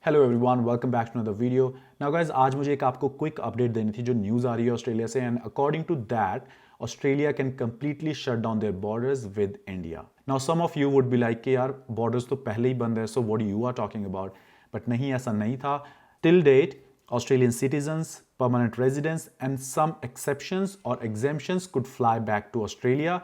Hello everyone, welcome back to another video. Now guys, आज मुझे एक आपको क्विक अपडेट देनी थी जो न्यूज़ आ रही है ऑस्ट्रेलिया से। And according to that, Australia can completely shut down their borders with India. Now some of you would be like कि यार बॉर्डर्स तो पहले ही बंद है, so what you are talking about. But नहीं, ऐसा नहीं था। Till date Australian citizens, permanent residents and some exceptions or exemptions could fly back to Australia.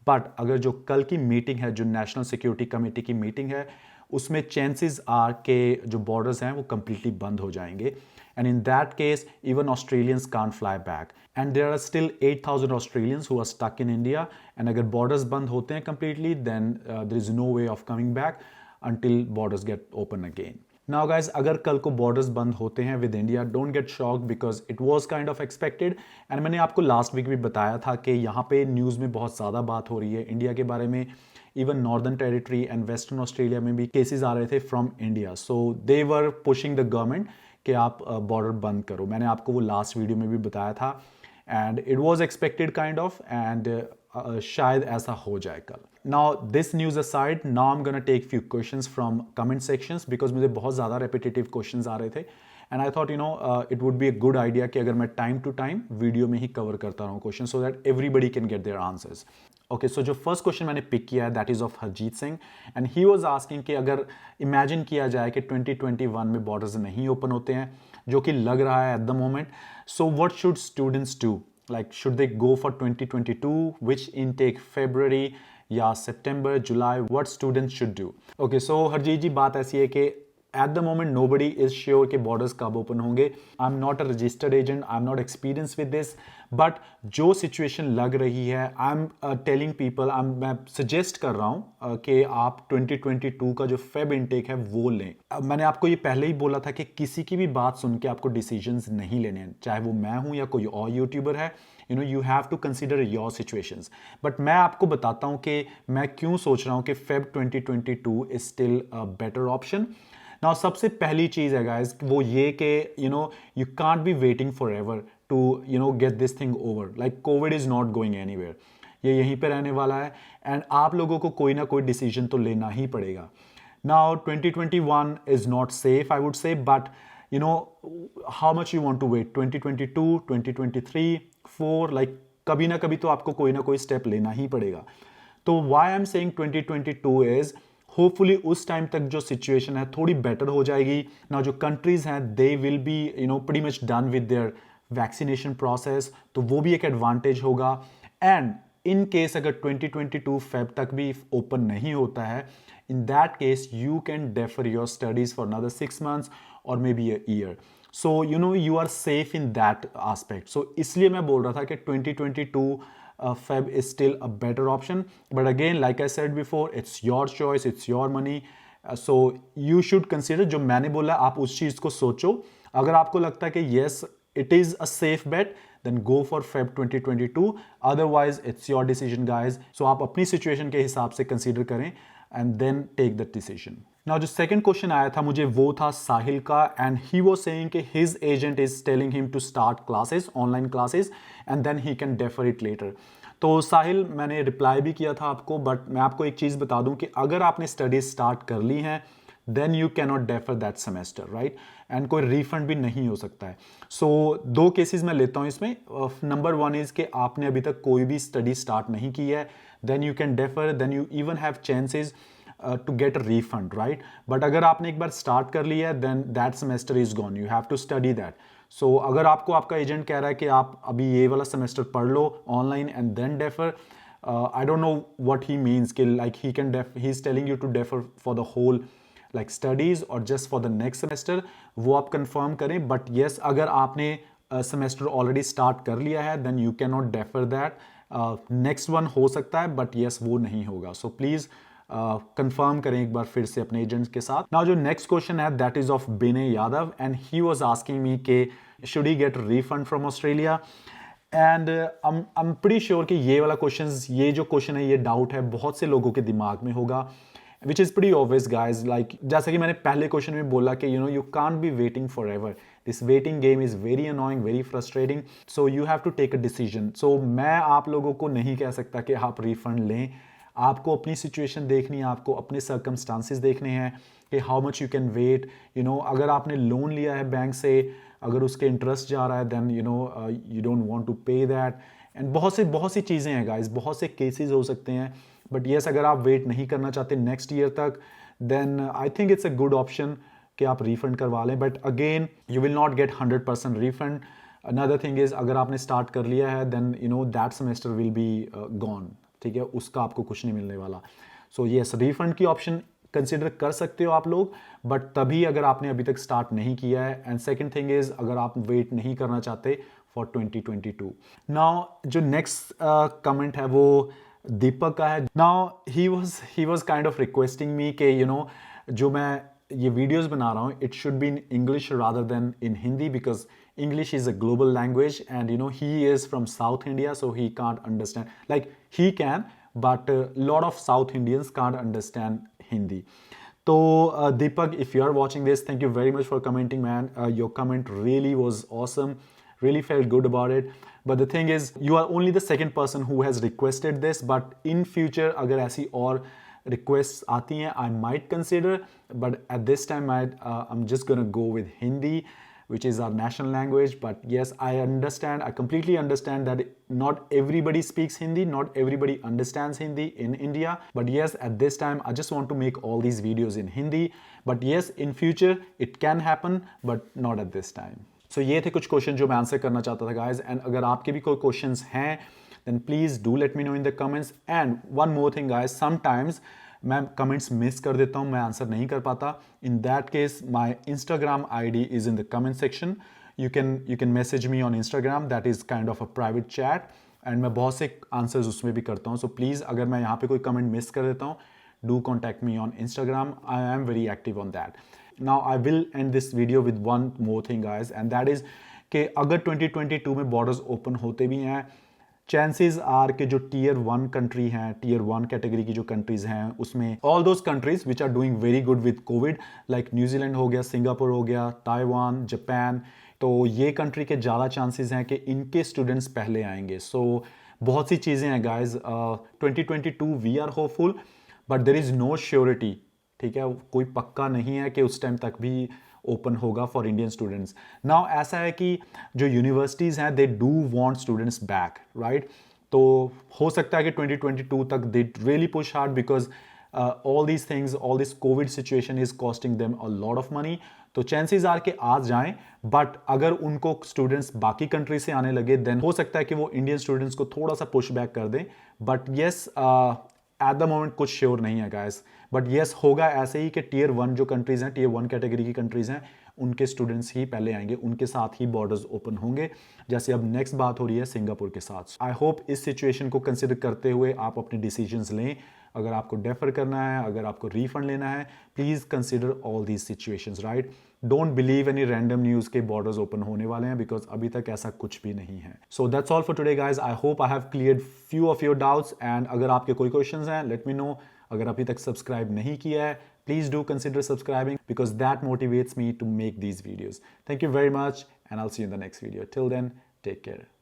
But अगर जो कल की मीटिंग है, जो नेशनल सिक्योरिटी कमेटी की मीटिंग है, उसमें चांसेस आर के जो बॉर्डर्स हैं वो कंप्लीटली बंद हो जाएंगे। And in that case even Australians can't fly back and there are still 8,000 Australians who are stuck in India. And अगर बॉर्डर्स बंद होते हैं completely, then there is no way of coming back until borders get open again. Now guys, अगर कल को borders बंद होते हैं with India, don't get shocked because it was kind of expected. and मैंने आपको last week भी बताया था कि यहाँ पे न्यूज़ में बहुत ज़्यादा बात हो रही है इंडिया के बारे में। Even northern territory and western Australia में भी केसेस आ रहे थे from India, so they were pushing the government कि आप बॉर्डर बंद करो। मैंने आपको वो लास्ट वीडियो में भी बताया था and it was expected kind of, and शायद ऐसा हो जाए कल। Now this news aside, now I am gonna take few questions from comment sections because मुझे बहुत ज़्यादा रेपिटेटिव क्वेश्चंस आ रहे थे and I thought it would be a good idea कि अगर मैं टाइम टू टाइम वीडियो में ही कवर करता रहूँ question, so that everybody can get their answers. Okay, so जो फर्स्ट क्वेश्चन मैंने पिक किया है that is of Harjeet Singh and he was asking कि अगर इमेजिन किया जाए कि 2021 में बॉर्डर्स नहीं ओपन होते हैं, जो कि लग रहा है at the moment, so what should students do? Like, should they go for 2022? Which intake, February या September, July? What students should do? Okay, so Harjeet ji, बात ऐसी है कि at the moment nobody is sure कि borders कब open होंगे। I'm not a registered agent, I'm not experienced with this, but जो situation लग रही है, I'm telling people, मैं suggest कर रहा हूँ कि आप 2022 का जो Feb intake है वो लें। मैंने आपको ये पहले ही बोला था कि किसी की भी बात सुन के आपको decisions नहीं लेने हैं, चाहे वो मैं हूँ या कोई और यूट्यूबर है। You have to consider your situations. But मैं आपको बताता हूँ कि मैं क्यों सोच रहा हूँ कि Feb 2022 is still a better option. Now सबसे पहली चीज़ है गाइज वो ये कि you can't be waiting forever to get this thing over. Like Covid is not going anywhere, ये यहीं पे रहने वाला है एंड आप लोगों को कोई ना कोई डिसीजन तो लेना ही पड़ेगा। Now 2021 is not safe I would say, but how much you want to wait? 2022, 2023, 4, like कभी ना कभी तो आपको कोई ना कोई स्टेप लेना ही पड़ेगा। तो why I'm saying 2022 is hopefully उस टाइम तक जो सिचुएशन है थोड़ी बेटर हो जाएगी ना। जो कंट्रीज हैं they will be pretty much done with their vaccination process, तो वो भी एक एडवांटेज होगा। एंड इन केस अगर 2022 फेब तक भी ओपन नहीं होता है, in that case you can defer your studies for another 6 months or maybe a year, so you are safe in that aspect. So इसलिए मैं बोल रहा था कि 2022 Feb is still a better option, but again like I said before, it's your choice, it's your money, so you should consider जो मैंने बोला आप उस चीज़ को सोचो। अगर आपको लगता है कि yes it is a safe bet, then go for Feb 2022, otherwise it's your decision guys. So आप अपनी सिचुएशन के हिसाब से कंसीडर करें and then take the decision. Now जो second question आया था मुझे वो था साहिल का and he was saying कि his agent is telling him to start classes, online classes, and then he can defer it later. तो साहिल मैंने रिप्लाई भी किया था आपको, बट मैं आपको एक चीज़ बता दूं कि अगर आपने स्टडीज स्टार्ट कर ली हैं then you can not defer that semester, right, and कोई रिफंड भी नहीं हो सकता है। सो दो केसेस मैं लेता हूँ इसमें। नंबर 1 इज कि आपने अभी तक कोई भी स्टडी स्टार्ट नहीं की है, then you can defer, then you even have chances to get a refund, right. But अगर आपने एक बार स्टार्ट कर लिया है then that semester is gone, you have to study that. So अगर आपको आपका एजेंट कह रहा है कि आप अभी ये वाला सेमेस्टर पढ़ लो online and then defer, I don't know what he means कि like he is telling you to defer for the whole like studies और just for the next semester, वो आप कंफर्म करें। बट येस अगर आपने semester already start कर लिया है then you can not defer that. Next one हो सकता है बट येस वो नहीं होगा। सो प्लीज़ कंफर्म करें एक बार फिर से अपने एजेंट्स के साथ। नाउ जो नेक्स्ट क्वेश्चन है that is of Binay Yadav and he was asking me के should he get refund from Australia, and I am pretty sure कि ये वाला क्वेश्चन, ये जो क्वेश्चन है, ये डाउट है बहुत से लोगों के दिमाग में होगा, which is pretty obvious guys. Like जैसा कि मैंने पहले क्वेश्चन में बोला कि you can't be waiting forever, this waiting game is very annoying, very frustrating, so you have to take a decision. So मैं आप लोगों को नहीं कह सकता कि आप रिफंड लें, आपको अपनी सिचुएशन देखनी है, आपको अपने सर्कमस्टांसिस देखने हैं कि how much you can wait, अगर आपने लोन लिया है बैंक से, अगर उसके इंटरेस्ट जा रहा है then you don't want to pay that, and बहुत सी चीज़ें हैं गाइस, बहुत से केसेस हो सकते हैं। बट येस, अगर आप वेट नहीं करना चाहते नेक्स्ट ईयर तक, then I think it's a good option कि आप रिफंड करवा लें। But again you will not get 100% refund. Another thing is, अगर आपने स्टार्ट कर लिया है then that semester will be gone, ठीक है, उसका आपको कुछ नहीं मिलने वाला। सो येस, रिफंड की ऑप्शन कंसिडर कर सकते हो आप लोग, बट तभी अगर आपने अभी तक स्टार्ट नहीं किया है। एंड सेकेंड थिंग इज, अगर आप वेट नहीं करना चाहते फॉर 2022। नाउ जो नेक्स्ट कमेंट है वो दीपक का है। Now he was kind of requesting मी कि जो मैं ये वीडियोस बना रहा हूँ, it should be in English rather then in Hindi, because English is a global language, and he is from South India, so he can't understand. Like, he can, but a lot of South Indians can't understand Hindi. So Deepak, if you are watching this, thank you very much for commenting, man. Your comment really was awesome, really felt good about it. But the thing is, you are only the second person who has requested this, but in future अगर ऐसी और requests आती हैं, I might consider, but at this time I'm just gonna go with Hindi, which is our national language. But yes, I completely understand that not everybody speaks Hindi, not everybody understands Hindi in India. But yes, at this time, I just want to make all these videos in Hindi. But yes, in future, it can happen, but not at this time. So ये थे कुछ question जो मैं answer करना चाहता था guys, and अगर आपके भी कोई क्वेश्चंस हैं, then please do let me know in the comments. And one more thing guys, sometimes मैं कमेंट्स मिस कर देता हूँ, मैं आंसर नहीं कर पाता। इन that case my Instagram ID is in the comment section. You can message me on Instagram, that is kind of a private chat, and मैं बहुत से आंसर्स उसमें भी करता हूँ। सो प्लीज़, अगर मैं यहाँ पे कोई कमेंट मिस कर देता हूँ, do contact me on Instagram, I am very active on that. Now I will and this video with one more thing guys, and that is कि अगर 2022 में बॉर्डर्स ओपन होते भी हैं, चांसेस आर के जो टीयर 1 कंट्री हैं, tier 1 category की जो कंट्रीज हैं, उसमें all those countries which are doing very good with Covid, like New Zealand हो गया, सिंगापुर हो गया, ताइवान, जापान, तो ये कंट्री के ज़्यादा चांसेस हैं कि इनके स्टूडेंट्स पहले आएंगे। सो बहुत सी चीज़ें हैं guys, 2022 we are hopeful, but there is no surety, ठीक है, कोई पक्का नहीं है कि उस टाइम तक भी ओपन होगा फॉर इंडियन स्टूडेंट्स। नाउ ऐसा है कि जो यूनिवर्सिटीज़ हैं, they do want students back, right? तो हो सकता है कि 2022 तक they really push hard, because all these things, all this Covid situation is costing them a lot of money. तो चांसेस आर के आज जाएं, बट अगर उनको स्टूडेंट्स बाकी कंट्री से आने लगे, देन हो सकता है कि वो इंडियन स्टूडेंट्स को थोड़ा सा पुश बैक कर दें। But yes, at the moment कुछ श्योर नहीं है गाइस, बट येस होगा ऐसे ही कि टीयर 1 जो कंट्रीज हैं, टीयर 1 कैटेगरी की कंट्रीज हैं, उनके स्टूडेंट्स ही पहले आएंगे, उनके साथ ही बॉर्डर्स ओपन होंगे, जैसे अब नेक्स्ट बात हो रही है सिंगापुर के साथ। आई होप इस सिचुएशन को कंसिडर करते हुए आप अपने डिसीजंस लें। अगर आपको डेफर करना है, अगर आपको रिफंड लेना है, please consider all these situations, right? Don't believe any random news के बॉर्डर्स ओपन होने वाले हैं, बिकॉज अभी तक ऐसा कुछ भी नहीं है। So that's all for today guys. I hope I have cleared few of your doubts, and अगर आपके कोई क्वेश्चंस हैं, लेट मी नो। अगर अभी तक सब्सक्राइब नहीं किया है, please do consider subscribing, because that motivates me to make these videos. Thank you very much, and I'll see you in the next video. Till then, take care.